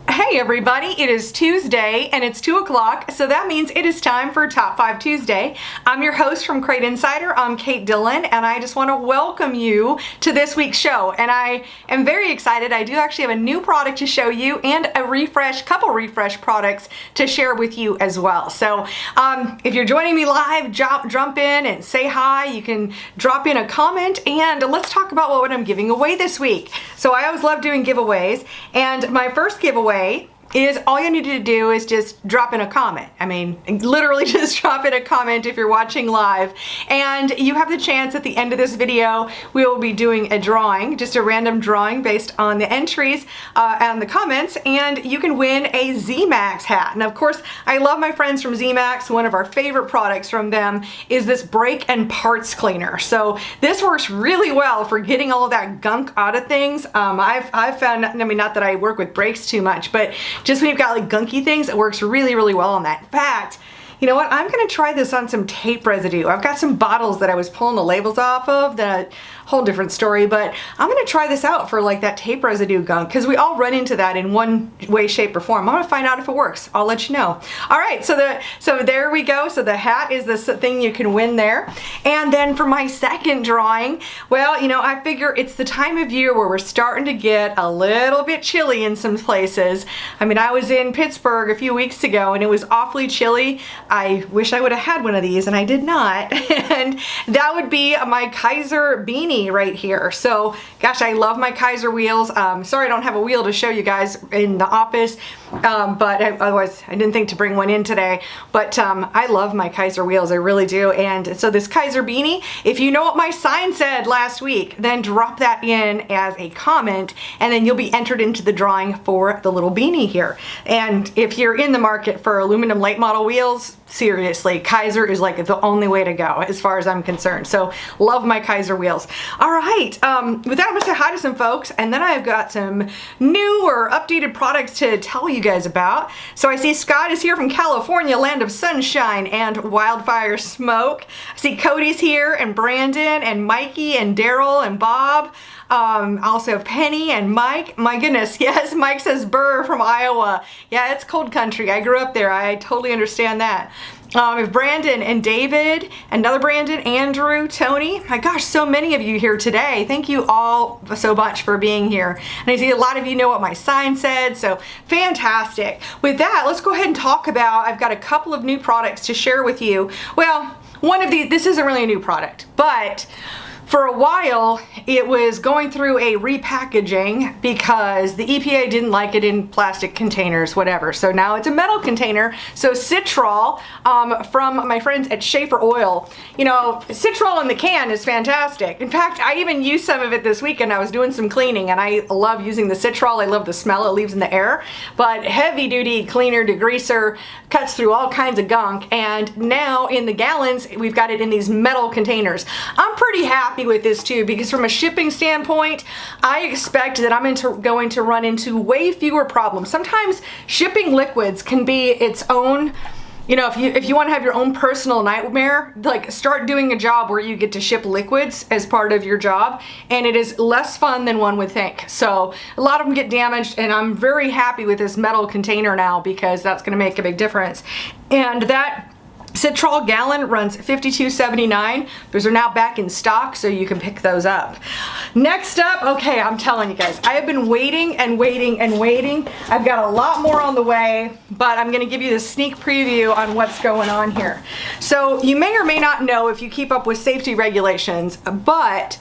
Hey everybody, it is Tuesday and it's 2 o'clock, so that means it is time for Top 5 Tuesday. I'm your host from Crate Insider. I'm Kate Dillon, and I just want to welcome you to this week's show. And I am very excited. I do actually have a new product to show you and a couple refresh products to share with you as well. So if you're joining me live, jump in and say hi. You can drop in a comment and let's talk about what I'm giving away this week. So I always love doing giveaways, and my first giveaway is all you need to do is just drop in a comment. I mean, literally just drop in a comment if you're watching live. And you have the chance at the end of this video, we will be doing a drawing, just a random drawing based on the entries and the comments, and you can win a Z-Max hat. And of course, I love my friends from Z-Max. One of our favorite products from them is this brake and parts cleaner. So this works really well for getting all of that gunk out of things. I've found, I mean, not that I work with brakes too much, but just when you've got like gunky things, it works really, really well on that. In fact, you know what? I'm gonna try this on some tape residue. I've got some bottles that I was pulling the labels off of, that whole different story, but I'm gonna try this out for like that tape residue gunk, because we all run into that in one way, shape, or form. I'm gonna find out if it works. I'll let you know. All right, so there we go. So the hat is the thing you can win there. And then for my second drawing, well, you know, I figure it's the time of year where we're starting to get a little bit chilly in some places. I mean, I was in Pittsburgh a few weeks ago and it was awfully chilly. I wish I would have had one of these and I did not. And that would be my Kaiser beanie right here. So gosh, I love my Kaiser wheels. Sorry I don't have a wheel to show you guys in the office, but otherwise I didn't think to bring one in today. But I love my Kaiser wheels, I really do. And so this Kaiser beanie, if you know what my sign said last week, then drop that in as a comment and then you'll be entered into the drawing for the little beanie here. And if you're in the market for aluminum late model wheels, seriously, Kaiser is like the only way to go as far as I'm concerned. So love my Kaiser wheels. All right, with that I'm gonna say hi to some folks, and then I've got some new or updated products to tell you guys about. So I see Scott is here from California, land of sunshine and wildfire smoke. I see Cody's here, and Brandon, and Mikey, and Daryl, and Bob. Also Penny and Mike. My goodness, yes, Mike says Burr from Iowa. Yeah, it's cold country. I grew up there. I totally understand that. If Brandon and David, another Brandon, Andrew, Tony. My gosh, so many of you here today. Thank you all so much for being here. And I see a lot of you know what my sign said, so fantastic. With that, let's go ahead and talk about, I've got a couple of new products to share with you. Well, one of these, this isn't really a new product, but for a while, it was going through a repackaging because the EPA didn't like it in plastic containers, whatever. So now it's a metal container. So Citrol, from my friends at Schaefer Oil, you know, Citrol in the can is fantastic. In fact, I even used some of it this weekend. I was doing some cleaning and I love using the Citrol. I love the smell it leaves in the air. But heavy duty cleaner, degreaser, cuts through all kinds of gunk. And now in the gallons, we've got it in these metal containers. I'm pretty happy with this too, because from a shipping standpoint, I expect that I'm going to run into way fewer problems. Sometimes shipping liquids can be its own, you know, if you want to have your own personal nightmare, like start doing a job where you get to ship liquids as part of your job, and it is less fun than one would think. So a lot of them get damaged, and I'm very happy with this metal container now because that's going to make a big difference. And that Citrol gallon runs $52.79. Those are now back in stock, so you can pick those up. Next up, okay, I'm telling you guys, I have been waiting and waiting and waiting. I've got a lot more on the way, but I'm gonna give you the sneak preview on what's going on here. So you may or may not know if you keep up with safety regulations, but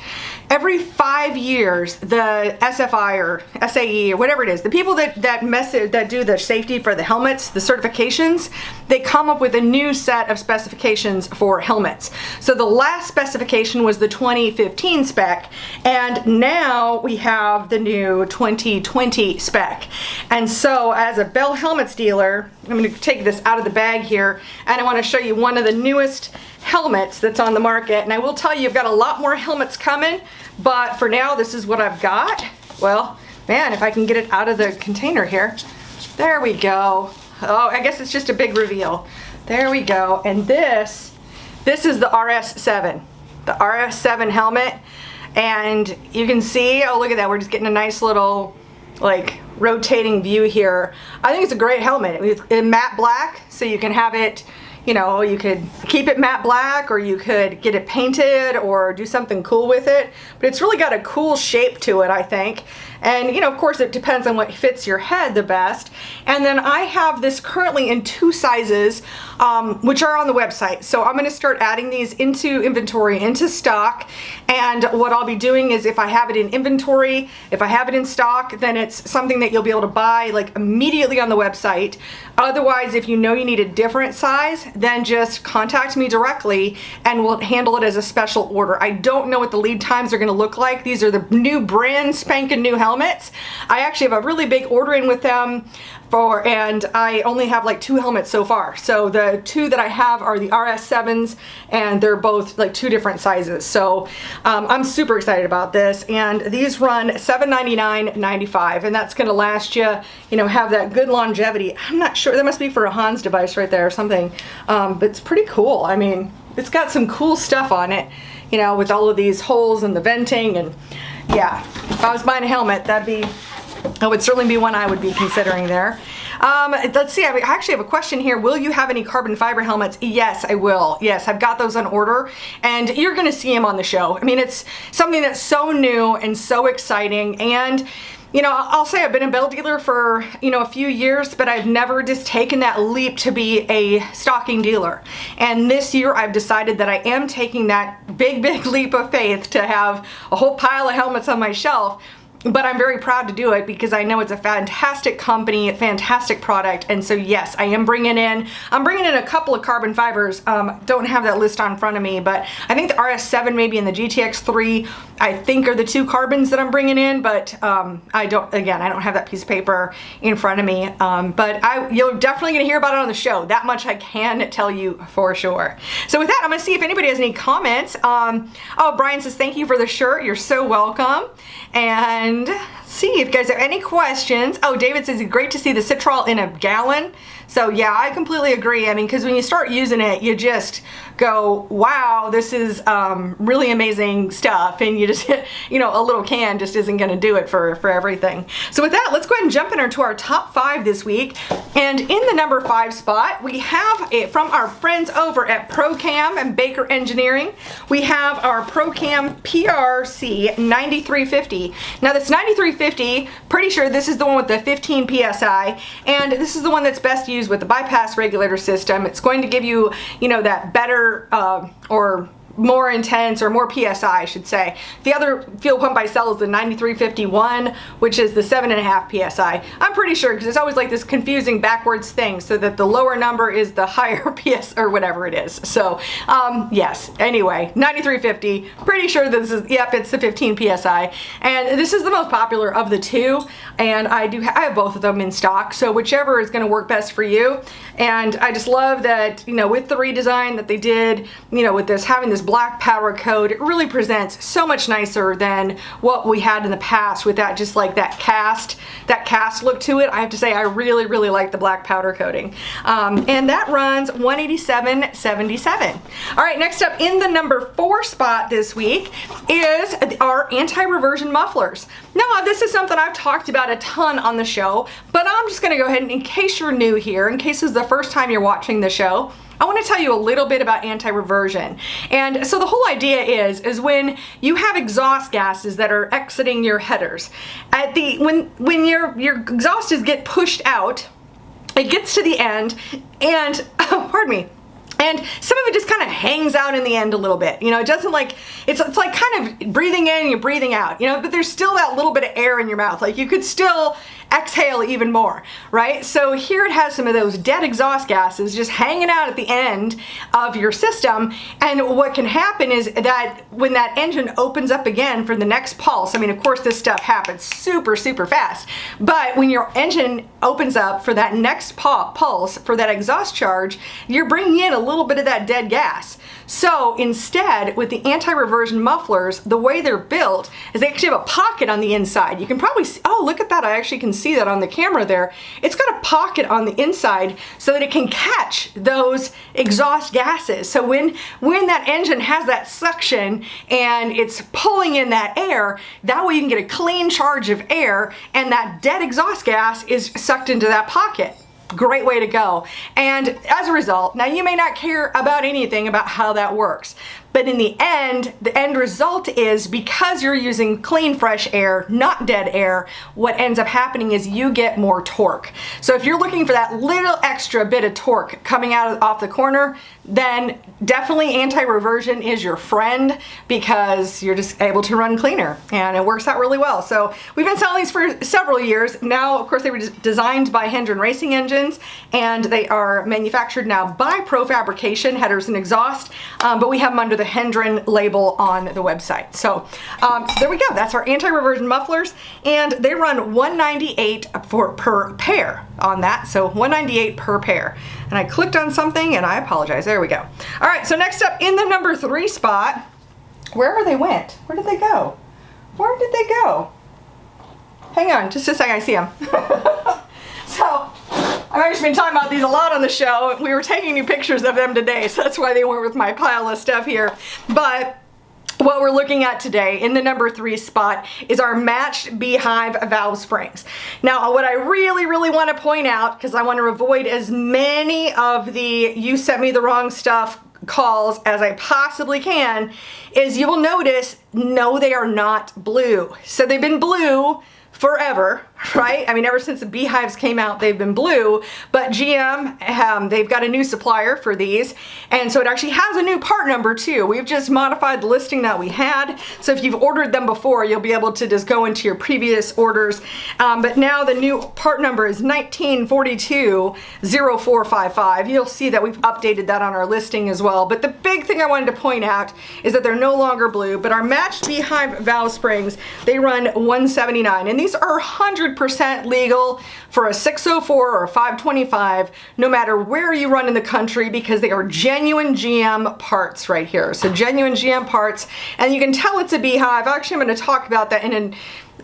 every 5 years, the SFI or SAE or whatever it is, the people that do the safety for the helmets, the certifications, they come up with a new set of specifications for helmets. So the last specification was the 2015 spec, and now we have the new 2020 spec. And so as a Bell Helmets dealer, I'm going to take this out of the bag here, and I want to show you one of the newest helmets that's on the market. And I will tell you, I've got a lot more helmets coming, but for now, this is what I've got. Well, man, if I can get it out of the container here. There we go. Oh, I guess it's just a big reveal. There we go. And this is the RS7. The RS7 helmet. And you can see, oh look at that, we're just getting a nice little like rotating view here. I think it's a great helmet. It's in matte black, so you can have it, you know, you could keep it matte black, or you could get it painted or do something cool with it. But it's really got a cool shape to it, I think. And, you know, of course, it depends on what fits your head the best. And then I have this currently in 2 sizes, which are on the website. So I'm going to start adding these into inventory, into stock. And what I'll be doing is, if I have it in inventory, if I have it in stock, then it's something that you'll be able to buy like immediately on the website. Otherwise, if you know you need a different size, then just contact me directly and we'll handle it as a special order. I don't know what the lead times are going to look like. These are the new brand spanking new helmets. I actually have a really big order in with them and I only have like 2 helmets so far. So the 2 that I have are the RS7s, and they're both like 2 different sizes. So I'm super excited about this, and these run $799.95, and that's gonna last you, you know, have that good longevity. I'm not sure, that must be for a Hans device right there or something, but it's pretty cool. I mean, it's got some cool stuff on it, you know, with all of these holes and the venting, and yeah, if I was buying a helmet, that would certainly be one I would be considering there. Let's see, I actually have a question here. Will you have any carbon fiber helmets? Yes, I will. Yes, I've got those on order, and you're gonna see them on the show. I mean, it's something that's so new and so exciting, and you know, I'll say I've been a bell dealer for, you know, a few years, but I've never just taken that leap to be a stocking dealer. And this year I've decided that I am taking that big leap of faith to have a whole pile of helmets on my shelf. But I'm very proud to do it because I know it's a fantastic company, a fantastic product, and so yes, I'm bringing in a couple of carbon fibers. Don't have that list on front of me, but I think the RS7 maybe and the GTX3 I think are the 2 carbons that I'm bringing in, but I don't have that piece of paper in front of me, but you're definitely gonna hear about it on the show. That much I can tell you for sure. So with that, I'm gonna see if anybody has any comments. Oh, Brian says thank you for the shirt. You're so welcome. And see if you guys have any questions. Oh, David says it's great to see the citral in a gallon. So yeah, I completely agree. I mean, because when you start using it, you just go, wow, this is really amazing stuff. And you just, you know, a little can just isn't going to do it for everything. So with that, let's go ahead and jump into our top 5 this week. And in the number 5 spot, we have it from our friends over at ProCam and Baker Engineering. We have our ProCam Prc 9350. Now this 9350, pretty sure this is the one with the 15 PSI, and this is the one that's best used with the bypass regulator system. It's going to give you, you know, that better or more intense, or more PSI, I should say. The other fuel pump I sell is the 9351, which is the 7.5 PSI. I'm pretty sure, because it's always like this confusing backwards thing, so that the lower number is the higher PS or whatever it is. So yes, anyway, 9350, pretty sure this is, yep, it's the 15 PSI, and this is the most popular of the 2, and I have both of them in stock, so whichever is going to work best for you. And I just love that, you know, with the redesign that they did, you know, with this having this black powder coat, it really presents so much nicer than what we had in the past with that, just like that cast look to it. I have to say, I really like the black powder coating. And that runs $187.77. All right, next up in the number 4 spot this week is our anti-reversion mufflers. Now, this is something I've talked about a ton on the show, but I'm just gonna go ahead and, in case you're new here, in case this is the first time you're watching the show, I want to tell you a little bit about anti-reversion. And so the whole idea is when you have exhaust gases that are exiting your headers, when your exhausts get pushed out, it gets to the end, and pardon me, and some of it just kind of hangs out in the end a little bit. You know, it doesn't like, it's like kind of breathing in and you're breathing out, you know, but there's still that little bit of air in your mouth. Like you could still exhale even more, right? So here it has some of those dead exhaust gases just hanging out at the end of your system. And what can happen is that when that engine opens up again for the next pulse, I mean, of course, this stuff happens super fast, but when your engine opens up for that next pulse, for that exhaust charge, you're bringing in a little bit of that dead gas. So instead, with the anti-reversion mufflers, the way they're built is they actually have a pocket on the inside. You can probably see, oh, look at that. I actually can see that on the camera there. It's got a pocket on the inside so that it can catch those exhaust gases. So when that engine has that suction and it's pulling in that air, that way you can get a clean charge of air and that dead exhaust gas is sucked into that pocket. Great way to go. And as a result, now you may not care about anything about how that works, but in the end result is because you're using clean, fresh air, not dead air, what ends up happening is you get more torque. So if you're looking for that little extra bit of torque coming out off the corner, then definitely anti-reversion is your friend because you're just able to run cleaner and it works out really well. So we've been selling these for several years. Now, of course, they were designed by Hendren Racing Engines and they are manufactured now by Pro Fabrication, headers and exhaust, but we have them under the Hendren label on the website. So there we go. That's our anti-reversion mufflers, and they run $198 per pair on that. So $198 per pair. And I clicked on something, and I apologize. There we go. All right. So next up in the number 3 spot, wherever they went, where did they go? Where did they go? Hang on, just a second. I see them. So I've actually been talking about these a lot on the show. We were taking new pictures of them today, so that's why they went with my pile of stuff here. But what we're looking at today in the number 3 spot is our matched beehive valve springs. Now, what I really want to point out, because I want to avoid as many of the "you sent me the wrong stuff" calls as I possibly can, is you will notice, no, they are not blue. So they've been blue forever, right? I mean, ever since the beehives came out, they've been blue, but GM, they've got a new supplier for these, and so it actually has a new part number too. We've just modified the listing that we had, so if you've ordered them before, you'll be able to just go into your previous orders, but now the new part number is 1942-0455. You'll see that we've updated that on our listing as well, but the big thing I wanted to point out is that they're no longer blue, but our matched beehive valve springs, they run $179, and these are 100% legal for a 604 or a 525, no matter where you run in the country, because they are genuine GM parts right here. So genuine GM parts, and you can tell it's a beehive. Actually, I'm going to talk about that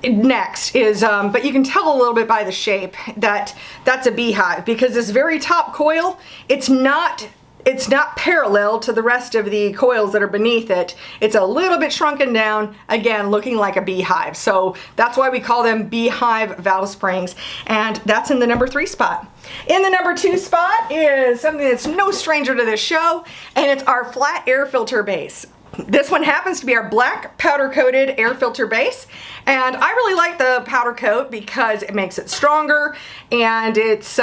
next is, but you can tell a little bit by the shape that that's a beehive, because this very top coil, it's not parallel to the rest of the coils that are beneath it. It's a little bit shrunken down, again, looking like a beehive. So that's why we call them beehive valve springs. And that's in the number 3 spot. In the number 2 spot is something that's no stranger to this show, and it's our flat air filter base. This one happens to be our black powder coated air filter base, and I really like the powder coat because it makes it stronger and it's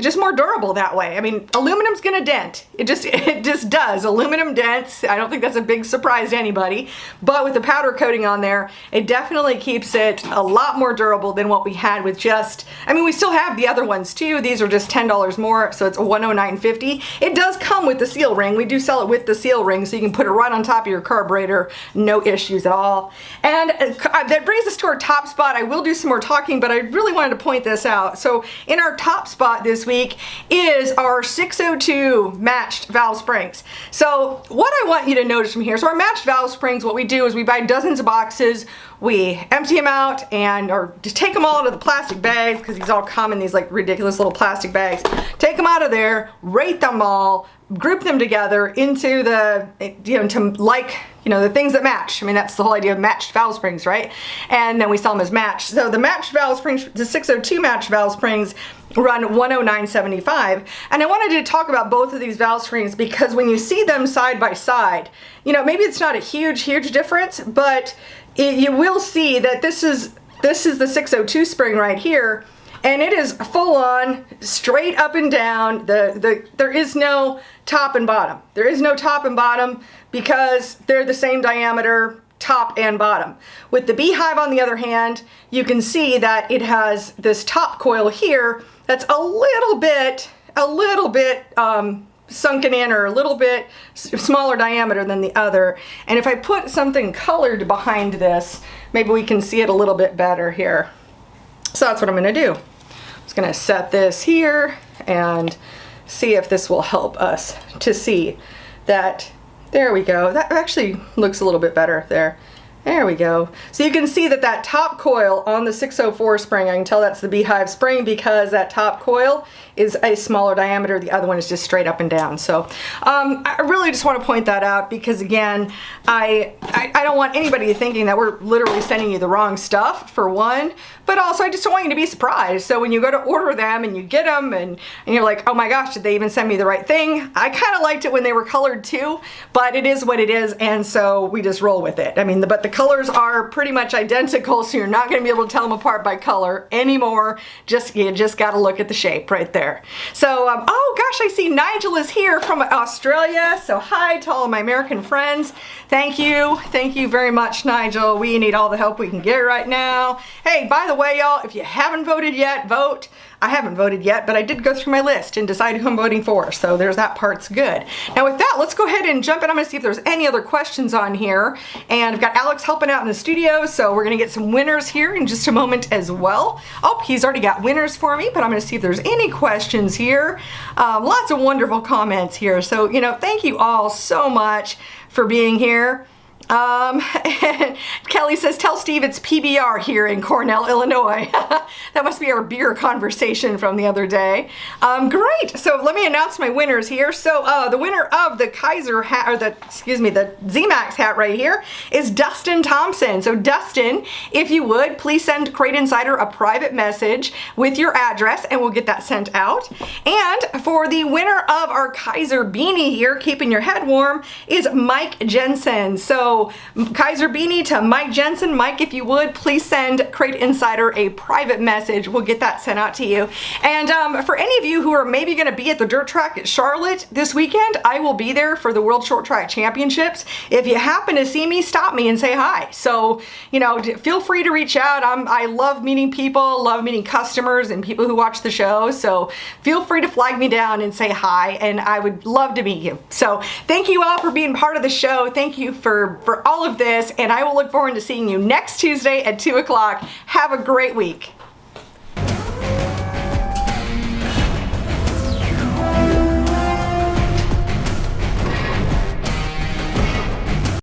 just more durable that way. I mean, aluminum's gonna dent. It just does. Aluminum dents. I don't think that's a big surprise to anybody, but with the powder coating on there, it definitely keeps it a lot more durable than what we had with just, I mean, we still have the other ones too. These are just $10 more, so it's $109.50. It does come with the seal ring. We do sell it with the seal ring, so you can put it right on top of your carburetor, no issues at all. And that brings us to our top spot. I will do some more talking, but I really wanted to point this out. So in our top spot this week is our 602 matched valve springs. So what I want you to notice from here, so our matched valve springs, what we do is we buy dozens of boxes, we empty them out or just take them all out of the plastic bags, because these all come in these like ridiculous little plastic bags. Take them out of there, rate them all, group them together into the, the things that match. I mean, that's the whole idea of matched valve springs, right? And then we sell them as matched. So the matched valve springs, the 602 matched valve springs run $109.75. And I wanted to talk about both of these valve springs because when you see them side by side, maybe it's not a huge difference, but you will see that this is the 602 spring right here, and it is full on, straight up and down. There is no top and bottom. There is no top and bottom because they're the same diameter, top and bottom. With the beehive, on the other hand, you can see that it has this top coil here that's a little bit sunken in, or a little bit smaller diameter than the other. And if I put something colored behind this, maybe we can see it a little bit better here. So that's what I'm going to do. I'm just going to set this here and see if this will help us to see that There we go. That actually looks a little bit better there. There we go. So you can see that that top coil on the 604 spring, I can tell that's the beehive spring because that top coil is a smaller diameter. The other one is just straight up and down. So I really just want to point that out because, again, I don't want anybody thinking that we're literally sending you the wrong stuff, for one, but also I just don't want you to be surprised. So when you go to order them and you get them and you're like, oh my gosh, did they even send me the right thing? I kind of liked it when they were colored too, but it is what it is, and so we just roll with it. I mean, but the colors are pretty much identical, so you're not going to be able to tell them apart by color anymore. You just got to look at the shape right there. So, oh gosh, I see Nigel is here from Australia. So hi to all of my American friends. Thank you very much, Nigel. We need all the help we can get right now. Hey, by the way, y'all, if you haven't voted yet, vote. I haven't voted yet, but I did go through my list and decide who I'm voting for, so there's that part's good. Now with that, let's go ahead and jump in. I'm gonna see if there's any other questions on here, and I've got Alex helping out in the studio, so we're gonna get some winners here in just a moment as well. Oh, he's already got winners for me, but I'm gonna see if there's any questions here. Lots of wonderful comments here, so thank you all so much for being here. And Kelly says, tell Steve it's PBR here in Cornell, Illinois. That must be our beer conversation from the other day. Great. So let me announce my winners here. So the winner of the Kaiser hat, or the ZMAX hat right here is Dustin Thompson. So Dustin, if you would, please send Crate Insider a private message with your address and we'll get that sent out. And for the winner of our Kaiser beanie here, keeping your head warm, is Mike Jensen. So Kaiser beanie to Mike Jensen. Mike, if you would, please send Crate Insider a private message. We'll get that sent out to you. And for any of you who are maybe going to be at the dirt track at Charlotte this weekend, I will be there for the World Short Track Championships. If you happen to see me, stop me and say hi. So, feel free to reach out. I love meeting people, love meeting customers and people who watch the show. So feel free to flag me down and say hi, and I would love to meet you. So thank you all for being part of the show. Thank you for all of this, and I will look forward to seeing you next Tuesday at 2 o'clock. Have a great week.